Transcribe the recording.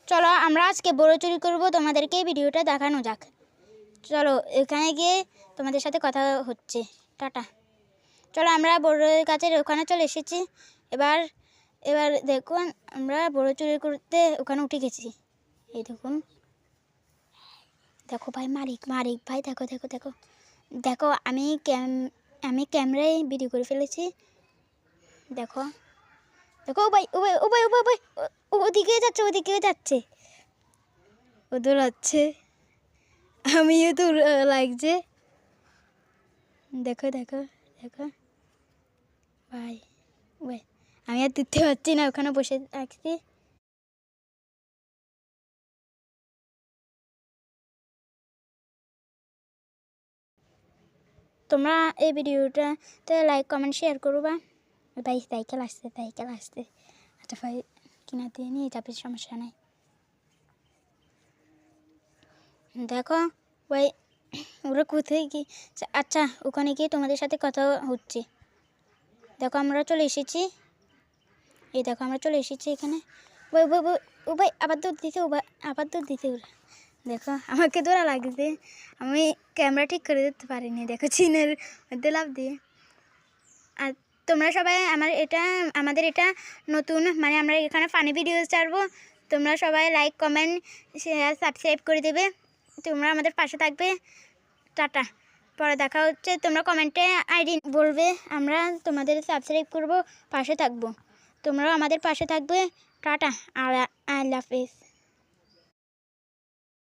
চলো আমরা আজকে বড় চুরি করব, তোমাদেরকে ভিডিওটা দেখানো যাক। চলো এখানে গিয়ে তোমাদের সাথে কথা হচ্ছে। টাটা। চলো আমরা বড়ের কাছে ওখানে চলে এসেছি। এবার এবার দেখুন আমরা বড় চুরি করতে ওখানে উঠে গেছি। এই দেখুন, দেখো ভাই, মালিক ভাই, দেখো দেখো দেখো দেখো, আমি ক্যামেরায় ভিডিও করে ফেলেছি। দেখো দেখো, ও ভাই ও ভাই ও ভাই ও ভাই ওদিকে যাচ্ছে ও দৌড়াচ্ছে, আমিও তো লাগছে। দেখো দেখো দেখো ভাই, ভাই আমি আর দিতে পারছি না, ওখানে বসে থাকছি। তোমরা এই ভিডিওটাতে লাইক কমেন্ট শেয়ার করবা। ভাই সাইকেল আসতে। আচ্ছা ভাই কিনা দিয়ে নিয়ে যাবে, সমস্যা নাই। দেখো ভাই ওরা কোথায় কি, আচ্ছা ওখানে গিয়ে তোমাদের সাথে কথা হচ্ছে। দেখো আমরা চলে এসেছি, এই দেখো আমরা চলে এসেছি এখানে। ওই ওই ওই ও ভাই আবার দৌড় দিতে ওরা। দেখো আমাকে দৌড়া লাগছে, আমি ক্যামেরা ঠিক করে দিতে পারিনি। দেখো চিনের মধ্যে লাফ দিয়ে। আর তোমরা সবাই আমাদের এটা নতুন, মানে আমরা এখানে ফানি ভিডিও ছাড়বো। তোমরা সবাই লাইক কমেন্ট শেয়ার সাবস্ক্রাইব করে দেবে, তোমরা আমাদের পাশে থাকবে। টাটা, পরে দেখা হচ্ছে। তোমরা কমেন্টে আইডি বলবে, আমরা তোমাদের সাবস্ক্রাইব করব, পাশে থাকবো। তোমরাও আমাদের পাশে থাকবে। টাটা, আর আল্লাহ হাফেজ।